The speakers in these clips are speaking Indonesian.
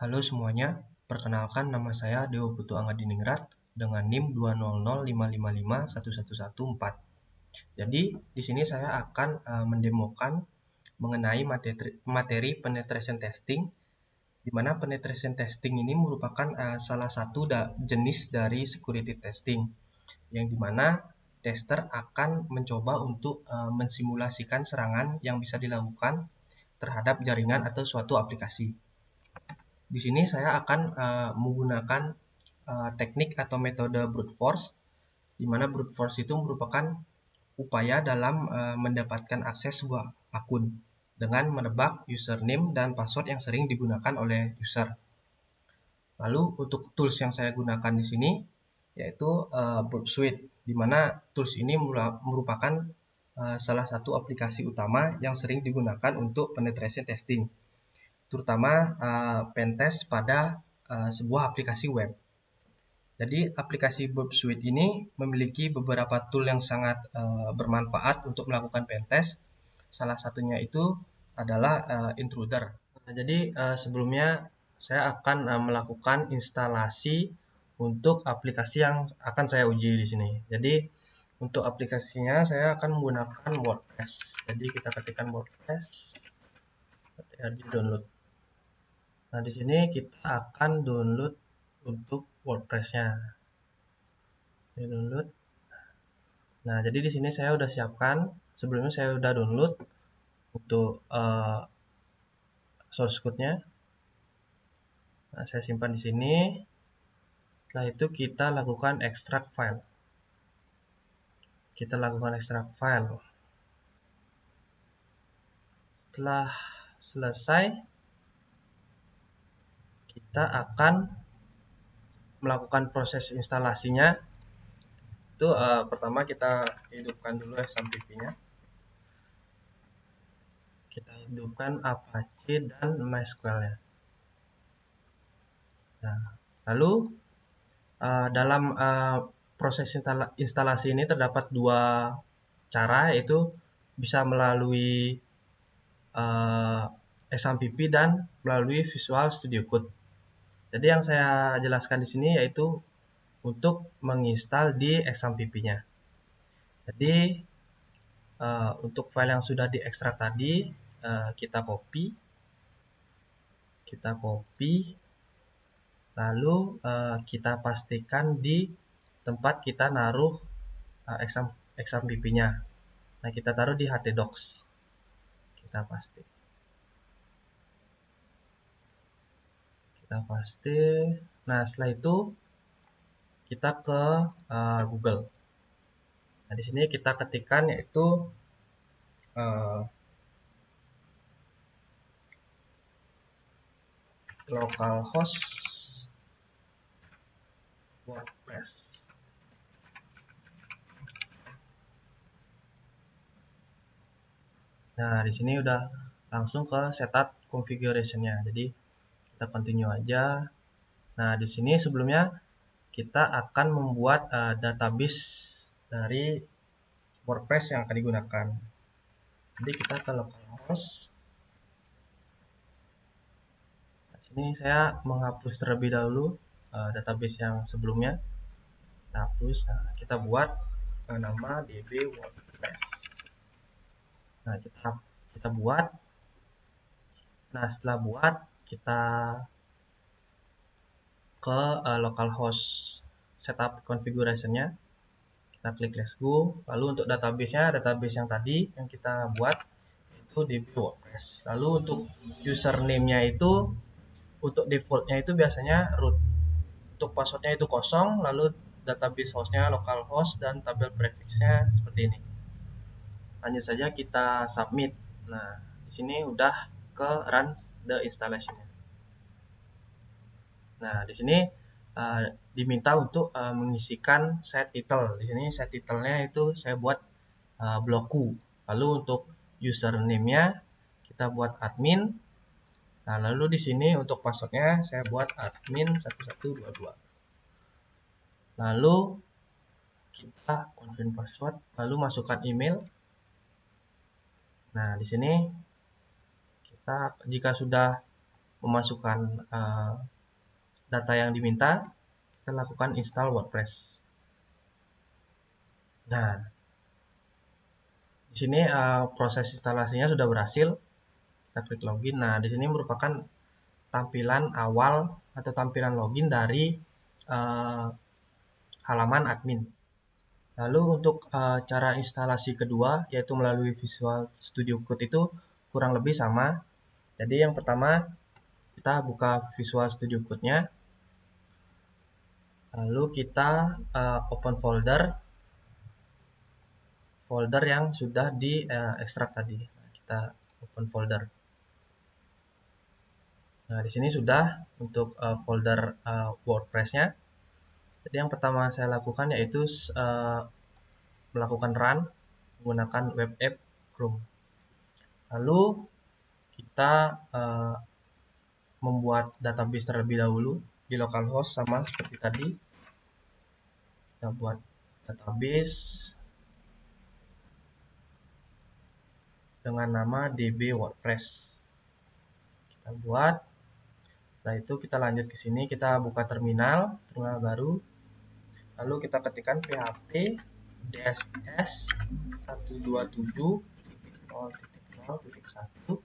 Halo semuanya, perkenalkan nama saya Dewa Putu Anggadiningrat dengan NIM 20055511114. Jadi, di sini saya akan mendemokan mengenai materi penetration testing, di mana penetration testing ini merupakan salah satu jenis dari security testing, yang dimana tester akan mencoba untuk mensimulasikan serangan yang bisa dilakukan terhadap jaringan atau suatu aplikasi. Di sini saya akan menggunakan teknik atau metode brute force, di mana brute force itu merupakan upaya dalam mendapatkan akses sebuah akun dengan menebak username dan password yang sering digunakan oleh user. Lalu untuk tools yang saya gunakan di sini yaitu Burp Suite, di mana tools ini merupakan salah satu aplikasi utama yang sering digunakan untuk penetration testing, terutama pentest pada sebuah aplikasi web. Jadi aplikasi Burp Suite ini memiliki beberapa tool yang sangat bermanfaat untuk melakukan pentest. Salah satunya itu adalah intruder. Nah, jadi sebelumnya saya akan melakukan instalasi untuk aplikasi yang akan saya uji di sini. Jadi untuk aplikasinya saya akan menggunakan WordPress. Jadi kita ketikkan WordPress, download. Nah, di sini kita akan download untuk WordPress-nya. Ini download. Nah, jadi di sini saya udah siapkan. Sebelumnya saya udah download untuk source code-nya. Nah, saya simpan di sini. Setelah itu kita lakukan extract file. Kita lakukan extract file. Setelah selesai, kita akan melakukan proses instalasinya. Itu pertama kita hidupkan dulu XAMPP-nya. Kita hidupkan Apache dan MySQL-nya. Nah, lalu dalam proses instalasi ini terdapat dua cara, yaitu bisa melalui XAMPP dan melalui Visual Studio Code. Jadi yang saya jelaskan di sini yaitu untuk menginstal di XAMPP-nya. Jadi untuk file yang sudah diekstrak tadi kita copy, lalu kita pastikan di tempat kita naruh XAMPP-nya. Nah, kita taruh di htdocs. Kita paste. Nah, setelah itu kita ke Google. Nah, di sini kita ketikkan yaitu localhost WordPress. Nah, di sini udah langsung ke setup configuration-nya. Jadi kita continue aja. Nah, di sini sebelumnya kita akan membuat database dari WordPress yang akan digunakan. Jadi kita ke localhost. Nah, sini saya menghapus terlebih dahulu database yang sebelumnya. Kita hapus. Nah, kita buat nama db WordPress. Nah, kita buat. Nah, setelah buat, kita ke localhost setup configuration-nya. Kita klik let's go. Lalu untuk database-nya, database yang tadi yang kita buat itu db WordPress. Lalu untuk username-nya itu untuk default-nya itu biasanya root. Untuk password-nya itu kosong, lalu database host-nya localhost dan tabel prefix-nya seperti ini. Lanjut saja kita submit. Nah, di sini udah ke run the installation. Nah, di sini diminta untuk mengisikan set title. Di sini set title-nya itu saya buat blokku. Lalu untuk username-nya kita buat admin. Nah, lalu di sini untuk password-nya saya buat admin 1122. Lalu kita confirm password, lalu masukkan email. Nah, di sini kita jika sudah memasukkan data yang diminta, kita lakukan install WordPress. Nah, di sini proses instalasinya sudah berhasil. Kita klik login. Nah, di sini merupakan tampilan awal atau tampilan login dari halaman admin. Lalu untuk cara instalasi kedua, yaitu melalui Visual Studio Code, itu kurang lebih sama. Jadi yang pertama, kita buka Visual Studio Code-nya. Lalu kita open folder yang sudah di ekstrak tadi. Nah, kita open folder. Nah, di sini sudah untuk folder WordPress-nya. Jadi yang pertama saya lakukan yaitu melakukan run menggunakan web app Chrome. Lalu kita membuat database terlebih dahulu di localhost, sama seperti tadi. Kita buat database dengan nama DB WordPress. Kita buat. Setelah itu kita lanjut ke sini, kita buka terminal baru. Lalu kita ketikkan php dss 127.0.0.1.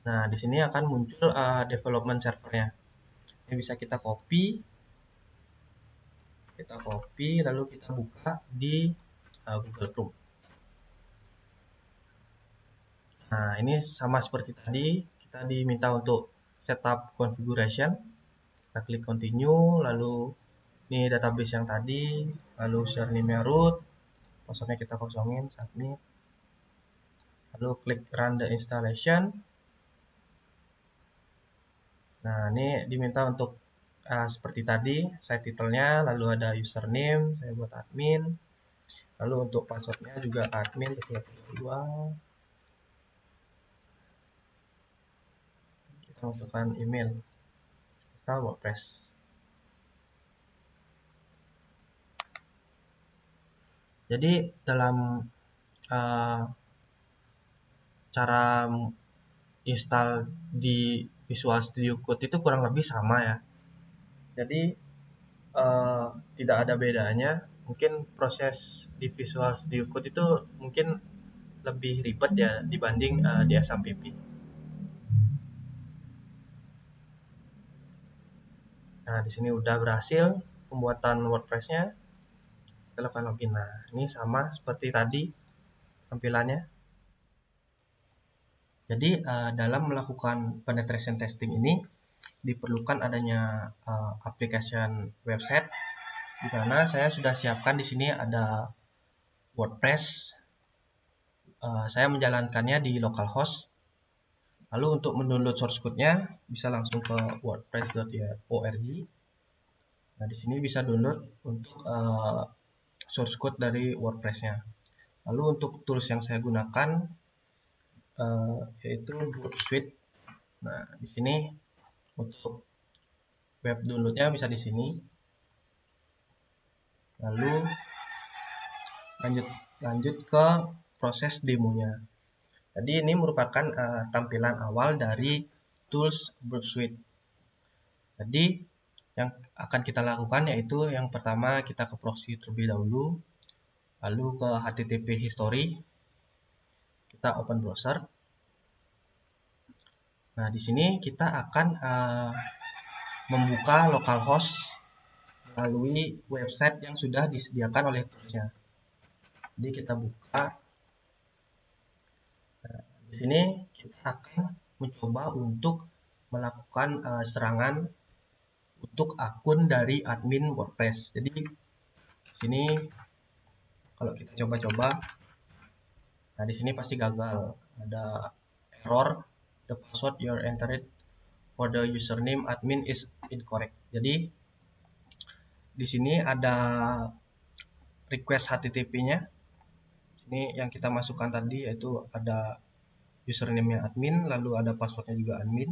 Nah, di sini akan muncul development servernya. Ini bisa kita copy, lalu kita buka di Google Chrome. Nah, ini sama seperti tadi, kita diminta untuk setup configuration. Kita klik continue, lalu ini database yang tadi, lalu username-nya root, passwordnya kita kosongin, submit. Lalu klik run the installation. Nah, ini diminta untuk seperti tadi, site title-nya, lalu ada username, saya buat admin. Lalu untuk passwordnya juga admin 332. Kita masukkan email. Install WordPress. Jadi dalam cara install di Visual Studio Code itu kurang lebih sama ya. Jadi tidak ada bedanya. Mungkin proses di Visual Studio Code itu mungkin lebih ribet ya dibanding di SAPP. Nah, di sini udah berhasil pembuatan WordPress-nya. Kita lakukan login. Nah, ini sama seperti tadi tampilannya. Jadi dalam melakukan penetration testing ini diperlukan adanya application website, di mana saya sudah siapkan di sini ada WordPress. Saya menjalankannya di localhost. Lalu untuk mendownload source code-nya bisa langsung ke wordpress.org. Nah, di sini bisa download untuk source code dari WordPress-nya. Lalu untuk tools yang saya gunakan yaitu Dropsuite. Nah, di sini untuk web downloadnya bisa di sini. Lalu lanjut ke proses demonya. Jadi ini merupakan tampilan awal dari tools Dropsuite. Jadi yang akan kita lakukan yaitu yang pertama kita ke proxy terlebih dahulu, lalu ke HTTP history, kita open browser. Nah, di sini kita akan membuka localhost melalui website yang sudah disediakan oleh toolsnya. Jadi kita buka. Nah, di sini kita akan mencoba untuk melakukan serangan untuk akun dari admin WordPress. Jadi di sini kalau kita coba-coba, nah di sini pasti gagal. Ada error, the password you entered for the username admin is incorrect. Jadi di sini ada request HTTP-nya. Ini yang kita masukkan tadi yaitu ada username-nya admin, lalu ada passwordnya juga admin.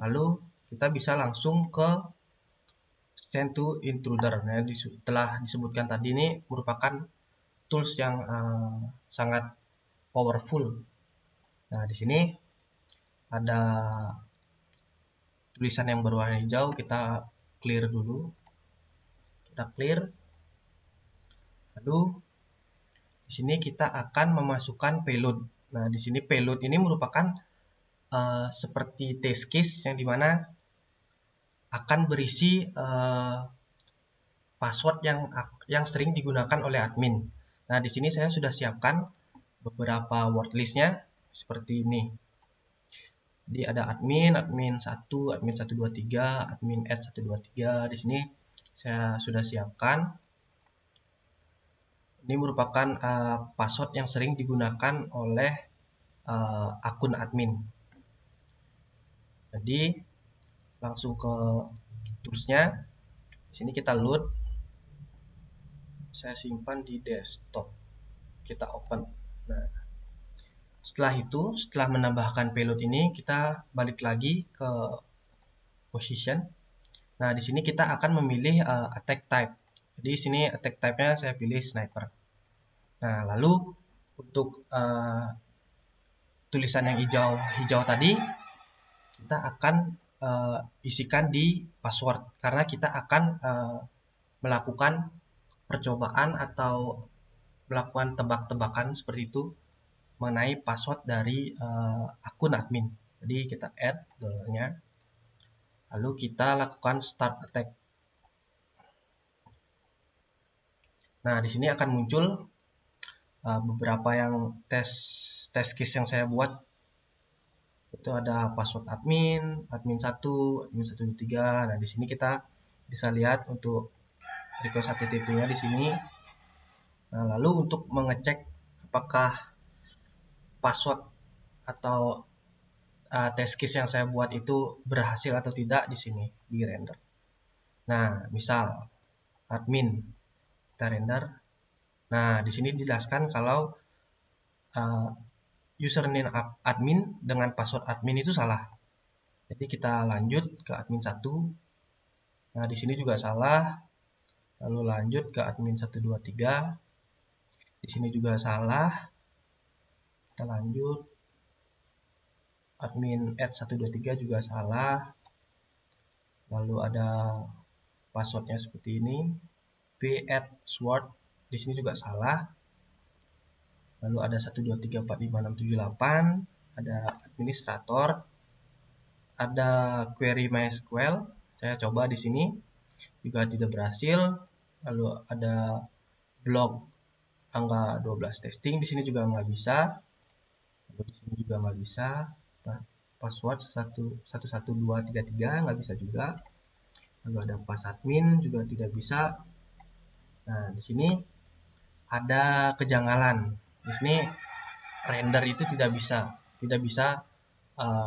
Lalu kita bisa langsung ke send to intruder. Nah, telah disebutkan tadi ini merupakan tools yang sangat powerful Nah, di sini ada tulisan yang berwarna hijau, kita clear dulu. Kita clear. Lalu di sini kita akan memasukkan payload. Nah, di sini payload ini merupakan seperti test case yang dimana akan berisi password yang sering digunakan oleh admin. Nah, di sini saya sudah siapkan beberapa word list-nya seperti ini. Jadi ada admin 1, admin 123, admin add 123. Di sini saya sudah siapkan. Ini merupakan password yang sering digunakan oleh akun admin. Jadi langsung ke toolsnya. Di sini kita load. Saya simpan di desktop. Kita open. Nah, setelah menambahkan payload ini, kita balik lagi ke position. Nah, di sini kita akan memilih attack type. Jadi di sini attack type-nya saya pilih sniper. Nah, lalu untuk tulisan yang hijau tadi kita akan isikan di password karena kita akan melakukan percobaan atau melakukan tebak-tebakan seperti itu mengenai password dari akun admin. Jadi kita add $nya, lalu kita lakukan start attack. Nah, di sini akan muncul beberapa yang test case yang saya buat. Itu ada password admin 1, admin 123. Nah, di sini kita bisa lihat untuk request HTTP-nya di sini. Nah, lalu untuk mengecek apakah password atau test case yang saya buat itu berhasil atau tidak, di sini di render. Nah, misal admin kita render. Nah, di sini dijelaskan kalau username admin dengan password admin itu salah. Jadi kita lanjut ke admin 1. Nah, di sini juga salah. Lalu lanjut ke admin 123. Di sini juga salah. Kita lanjut. Admin add 123 juga salah. Lalu ada passwordnya seperti ini. p@sword di sini juga salah. Lalu ada 1234567 ada administrator, ada query MySQL. Saya coba di sini juga tidak berhasil. Lalu ada blog angka 12 testing, di sini juga nggak bisa. Lalu di sini juga nggak bisa. Password 11233 nggak bisa juga. Lalu ada pas admin juga tidak bisa. Nah, di sini ada kejanggalan. Di sini render itu tidak bisa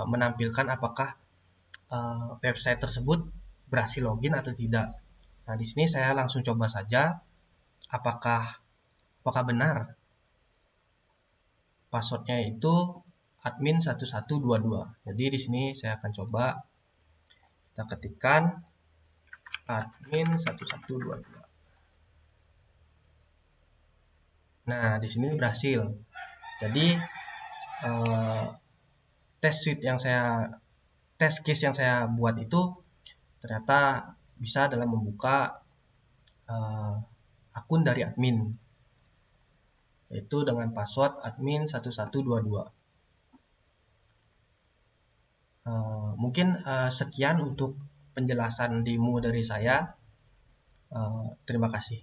menampilkan apakah website tersebut berhasil login atau tidak. Nah, di sini saya langsung coba saja apakah benar passwordnya itu admin 1122. Jadi di sini saya akan coba kita ketikkan admin 1122. Nah, di sini berhasil. Jadi test case yang saya buat itu ternyata bisa dalam membuka akun dari admin, yaitu dengan password admin 1122. Mungkin sekian untuk penjelasan demo dari saya. Terima kasih.